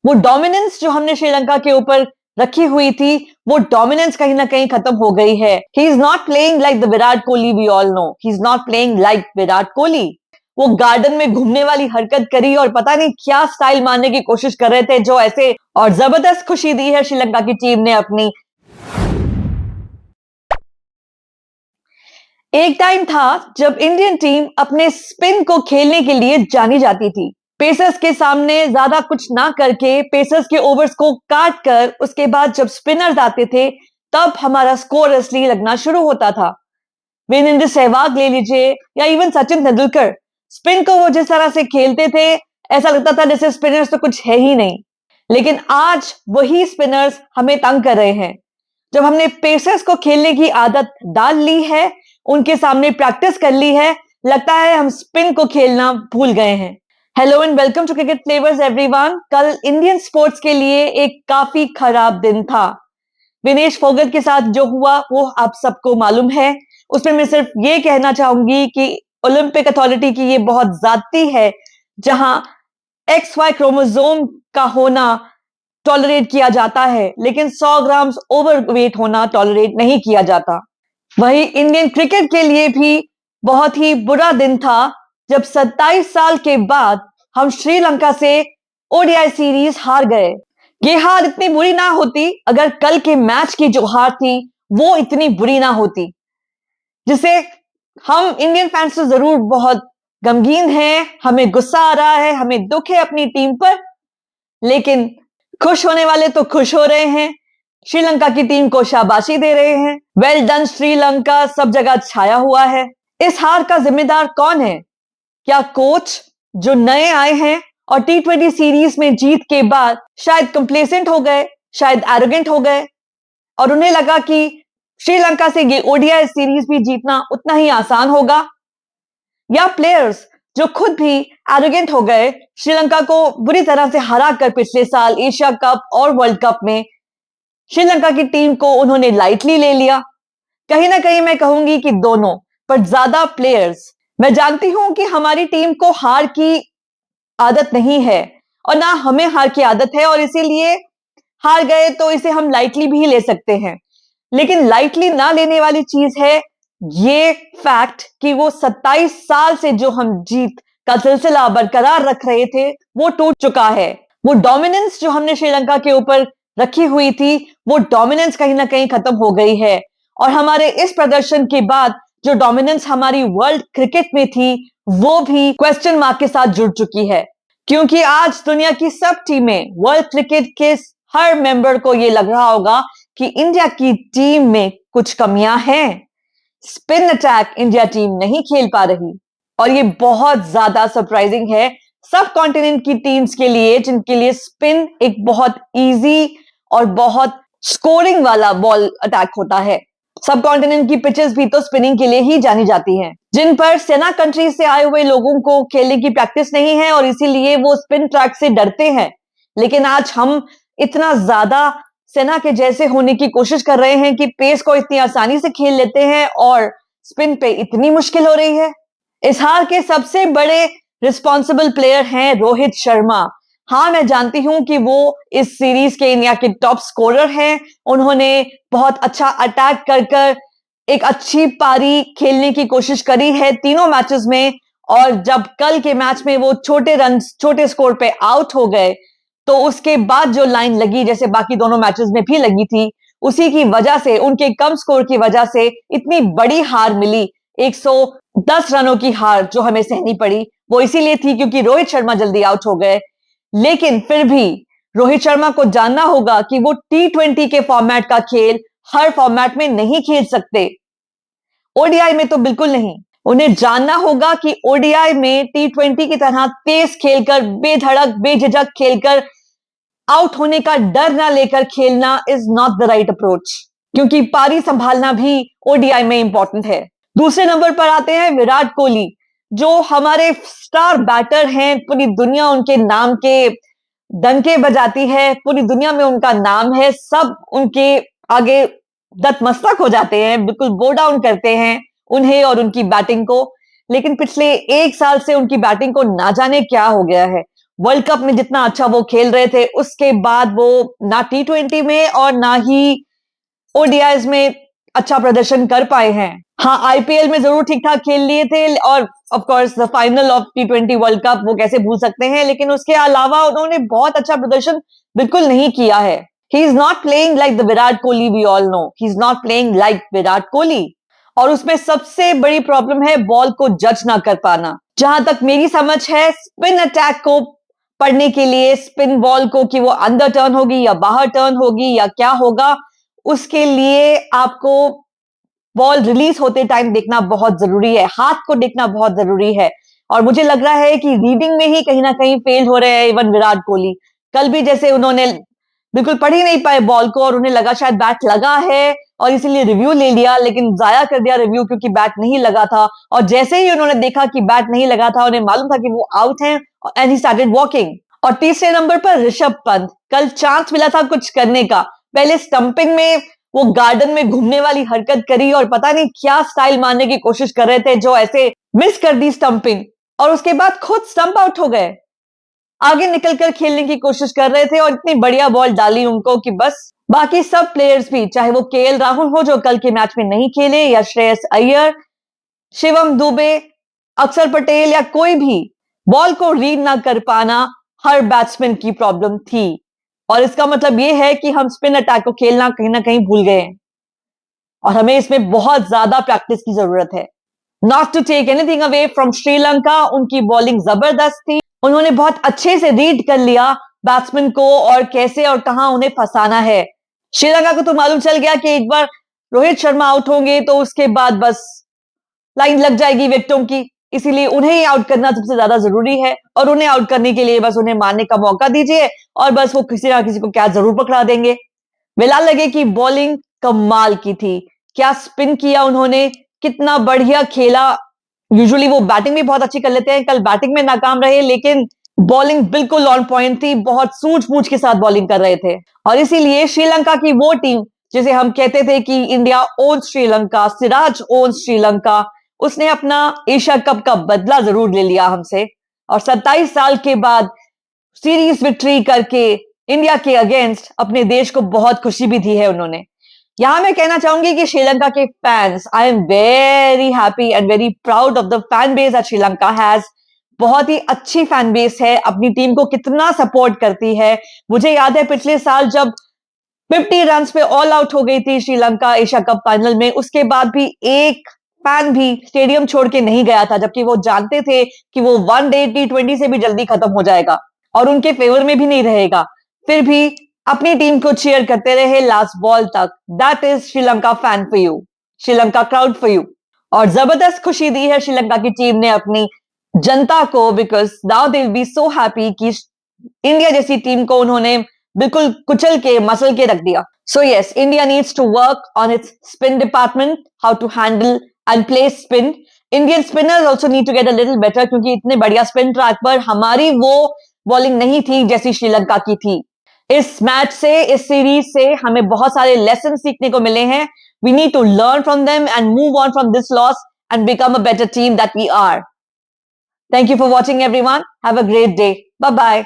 वो डोमिनेंस जो हमने श्रीलंका के ऊपर रखी हुई थी, वो डोमिनेंस कहीं ना कहीं खत्म हो गई है। He is not playing like the Virat Kohli we all know, he is not playing like Virat Kohli. वो गार्डन में घूमने वाली हरकत करी और पता नहीं क्या स्टाइल मारने की कोशिश कर रहे थे, जो ऐसे और जबरदस्त खुशी दी है श्रीलंका की टीम ने अपनी। एक टाइम था जब इंडियन टीम अपने स्पिन को खेलने के लिए जानी जाती थी। पेसर्स के सामने ज्यादा कुछ ना करके, पेसर्स के ओवर्स को काट कर, उसके बाद जब स्पिनर्स आते थे तब हमारा स्कोर असली लगना शुरू होता था। वीरेंद्र सहवाग ले लीजिए या इवन सचिन तेंदुलकर, स्पिन को वो जिस तरह से खेलते थे, ऐसा लगता था जैसे स्पिनर्स तो कुछ है ही नहीं। लेकिन आज वही स्पिनर्स हमें तंग कर रहे हैं। जब हमने पेसर्स को खेलने की आदत डाल ली है, उनके सामने प्रैक्टिस कर ली है, लगता है हम स्पिन को खेलना भूल गए हैं। Hello and welcome to cricket flavours everyone. कल इंडियन स्पोर्ट्स के लिए एक काफी खराब दिन था। विनेश फोगट के साथ जो हुआ वो आप सबको मालूम है। उसमें मैं सिर्फ ये कहना चाहूंगी कि ओलंपिक अथॉरिटी की ये बहुत ज्यादती है, जहां XY क्रोमोसोम का होना टॉलरेट किया जाता है, लेकिन 100 ग्राम ओवरवेट होना टॉलरेट नहीं किया जाता। वही इंडियन क्रिकेट के लिए भी बहुत ही बुरा दिन था जब 27 साल के बाद हम श्रीलंका से ओडीआई सीरीज हार गए। ये हार इतनी बुरी ना होती अगर कल के मैच की जो हार थी वो इतनी बुरी ना होती, जिसे हम इंडियन फैंस तो जरूर बहुत गमगीन हैं, हमें गुस्सा आ रहा है, हमें दुख है अपनी टीम पर, लेकिन खुश होने वाले तो खुश हो रहे हैं, श्रीलंका की टीम को शाबाशी दे रहे हैं। वेल डन श्रीलंका सब जगह छाया हुआ है। इस हार का जिम्मेदार कौन है? क्या कोच जो नए आए हैं और T20 सीरीज में जीत के बाद शायद कंप्लेसेंट हो गए, शायद एरोगेंट हो गए और उन्हें लगा कि श्रीलंका से ये ओडीआई सीरीज भी जीतना उतना ही आसान होगा? या प्लेयर्स जो खुद भी एरोगेंट हो गए, श्रीलंका को बुरी तरह से हरा कर पिछले साल एशिया कप और वर्ल्ड कप में श्रीलंका की टीम को उन्होंने लाइटली ले लिया? कहीं ना कहीं मैं कहूंगी कि दोनों, पर ज्यादा प्लेयर्स। मैं जानती हूं कि हमारी टीम को हार की आदत नहीं है और ना हमें हार की आदत है, और इसीलिए हार गए तो इसे हम लाइटली भी ले सकते हैं। लेकिन लाइटली ना लेने वाली चीज है ये फैक्ट कि वो 27 साल से जो हम जीत का सिलसिला बरकरार रख रहे थे वो टूट चुका है। वो डोमिनेंस जो हमने श्रीलंका के ऊपर रखी हुई थी, वो डोमिनेंस कहीं ना कहीं खत्म हो गई है। और हमारे इस प्रदर्शन के बाद जो डोमिनेंस हमारी वर्ल्ड क्रिकेट में थी, वो भी क्वेश्चन मार्क के साथ जुड़ चुकी है। क्योंकि आज दुनिया की सब टीमें, वर्ल्ड क्रिकेट के हर मेंबर को ये लग रहा होगा कि इंडिया की टीम में कुछ कमियां हैं। स्पिन अटैक इंडिया टीम नहीं खेल पा रही, और ये बहुत ज्यादा सरप्राइजिंग है सब कॉन्टिनेंट की टीम्स के लिए, जिनके लिए स्पिन एक बहुत इजी और बहुत स्कोरिंग वाला बॉल अटैक होता है। सब कॉन्टिनेंट की पिचेस भी तो स्पिनिंग के लिए ही जानी जाती हैं, जिन पर सेना कंट्री से आए हुए लोगों को खेलने की प्रैक्टिस नहीं है और इसीलिए वो स्पिन ट्रैक से डरते हैं। लेकिन आज हम इतना ज्यादा सेना के जैसे होने की कोशिश कर रहे हैं कि पेस को इतनी आसानी से खेल लेते हैं और स्पिन पे इतनी मुश्किल हो रही है। इस हार के सबसे बड़े रिस्पॉन्सिबल प्लेयर हैं रोहित शर्मा। हाँ, मैं जानती हूं कि वो इस सीरीज के इंडिया के टॉप स्कोरर हैं। उन्होंने बहुत अच्छा अटैक कर एक अच्छी पारी खेलने की कोशिश करी है तीनों मैचेस में, और जब कल के मैच में वो छोटे रन, छोटे स्कोर पे आउट हो गए, तो उसके बाद जो लाइन लगी, जैसे बाकी दोनों मैचेस में भी लगी थी, उसी की वजह से, उनके कम स्कोर की वजह से इतनी बड़ी हार मिली। 110 रनों की हार जो हमें सहनी पड़ी, वो इसीलिए थी क्योंकि रोहित शर्मा जल्दी आउट हो गए। लेकिन फिर भी रोहित शर्मा को जानना होगा कि वो T20 के फॉर्मेट का खेल हर फॉर्मेट में नहीं खेल सकते, ओडीआई में तो बिल्कुल नहीं। उन्हें जानना होगा कि ओडीआई में T20 की तरह तेज खेलकर, बेधड़क बेझिझक खेलकर, आउट होने का डर ना लेकर खेलना is not the right approach, क्योंकि पारी संभालना भी ओडीआई में इंपॉर्टेंट है। दूसरे नंबर पर आते हैं विराट कोहली, जो हमारे स्टार बैटर हैं। पूरी दुनिया उनके नाम के डंके बजाती है, पूरी दुनिया में उनका नाम है, सब उनके आगे नतमस्तक हो जाते हैं, बिल्कुल बो डाउन करते हैं उन्हें और उनकी बैटिंग को। लेकिन पिछले एक साल से उनकी बैटिंग को ना जाने क्या हो गया है। वर्ल्ड कप में जितना अच्छा वो खेल रहे थे, उसके बाद वो ना T20 में और ना ही ओडीआईज में अच्छा प्रदर्शन कर पाए हैं। हाँ, आईपीएल में जरूर ठीक ठाक खेल लिए थे और of course the final of T20 world cup वो कैसे भूल सकते हैं, लेकिन उसके अलावा उन्होंने बहुत अच्छा प्रदर्शन बिल्कुल नहीं किया है। He is not playing like the Virat Kohli, we all know he is not playing like Virat Kohli. और उसमें सबसे बड़ी प्रॉब्लम है बॉल को जज ना कर पाना। जहां तक मेरी समझ है, स्पिन अटैक को पढ़ने के लिए, स्पिन बॉल को कि वो अंदर टर्न होगी या बाहर टर्न होगी या क्या होगा, उसके लिए आपको बॉल रिलीज होते टाइम देखना बहुत जरूरी है, हाथ को देखना बहुत जरूरी है। और मुझे लग रहा है कि रीडिंग में ही कहीं ना कहीं फेल हो रहे हैं इवन विराट कोहली। कल भी जैसे उन्होंने बिल्कुल पढ़ ही नहीं पाए बॉल को और उन्हें लगा शायद बैट लगा है और इसीलिए रिव्यू ले लिया, लेकिन जाया कर दिया रिव्यू क्योंकि बैट नहीं लगा था। और जैसे ही उन्होंने देखा कि बैट नहीं लगा था, उन्हें मालूम था कि वो आउट है एंड ही स्टार्टेड वॉकिंग। और तीसरे नंबर पर ऋषभ पंत, कल चांस मिला था कुछ करने का, पहले स्टंपिंग में वो गार्डन में घूमने वाली हरकत करी और पता नहीं क्या स्टाइल मारने की कोशिश कर रहे थे, जो ऐसे मिस कर दी स्टंपिंग, और उसके बाद खुद स्टंप आउट हो गए। आगे निकलकर खेलने की कोशिश कर रहे थे और इतनी बढ़िया बॉल डाली उनको कि बस बाकी सब प्लेयर्स भी, चाहे वो केएल राहुल हो जो कल के मैच में नहीं खेले, या श्रेयस अय्यर, शिवम दुबे, अक्षर पटेल या कोई भी, बॉल को रीड ना कर पाना हर बैट्समैन की प्रॉब्लम थी। और इसका मतलब यह है कि हम स्पिन अटैक को खेलना कहीं ना कहीं भूल गए हैं और हमें इसमें बहुत ज्यादा प्रैक्टिस की जरूरत है। Not to take anything away from Sri Lanka, उनकी बॉलिंग जबरदस्त थी। उन्होंने बहुत अच्छे से रीड कर लिया बैट्समैन को और कैसे और कहां उन्हें फंसाना है। श्रीलंका को तो मालूम चल गया कि एक बार रोहित शर्मा आउट होंगे तो उसके बाद बस लाइन लग जाएगी विकेटों की, इसीलिए उन्हें ही आउट करना सबसे ज्यादा जरूरी है। और उन्हें आउट करने के लिए बस उन्हें मारने का मौका दीजिए और बस वो किसी ना किसी को क्या जरूर पकड़ा देंगे। फिलहाल लगे कि बॉलिंग कमाल की थी, क्या स्पिन किया उन्होंने, कितना बढ़िया खेला। यूजुअली वो बैटिंग भी बहुत अच्छी कर लेते हैं, कल बैटिंग में नाकाम रहे, लेकिन बॉलिंग बिल्कुल ऑन पॉइंट थी, बहुत सूझबूझ के साथ बॉलिंग कर रहे थे। और इसीलिए श्रीलंका की वो टीम जिसे हम कहते थे कि India own Sri Lanka, Siraj own Sri Lanka, उसने अपना एशिया कप का बदला जरूर ले लिया हमसे और 27 साल के बाद सीरीज विक्ट्री करके इंडिया के अगेंस्ट अपने देश को बहुत खुशी भी दी है उन्होंने। यहां मैं कहना चाहूंगी कि श्रीलंका के fans, I am very happy and very proud of the fan base that Sri Lanka has. बहुत ही अच्छी फैन बेस है, अपनी टीम को कितना सपोर्ट करती है। मुझे याद है पिछले साल जब 50 रन पे ऑल आउट हो गई थी श्रीलंका एशिया कप फाइनल में, उसके बाद भी एक फैन भी स्टेडियम छोड़ के नहीं गया था, जबकि वो जानते थे कि वो वनडे T20 से भी जल्दी खत्म हो जाएगा और उनके फेवर में भी नहीं रहेगा, फिर भी अपनी टीम को चीयर करते रहे लास्ट बॉल तक। That is Sri Lanka fan for you, Sri Lanka crowd for you. और जबरदस्त खुशी दी है श्रीलंका की टीम ने अपनी जनता को, because now they will be so happy कि इंडिया जैसी टीम को उन्होंने बिल्कुल कुचल के मसल के रख दिया। So yes, India needs to work on its spin department, how to handle and play spin. Indian spinners also need to get a little better, क्योंकि इतने बढ़िया स्पिन ट्रैक पर हमारी वो बॉलिंग नहीं थी जैसी श्रीलंका की थी। इस मैच से, इस सीरीज से हमें बहुत सारे लेसन सीखने को मिले हैं। We need to learn from them and move on from this loss and become a better team that we are. Thank you for watching everyone. Have a great day. Bye bye.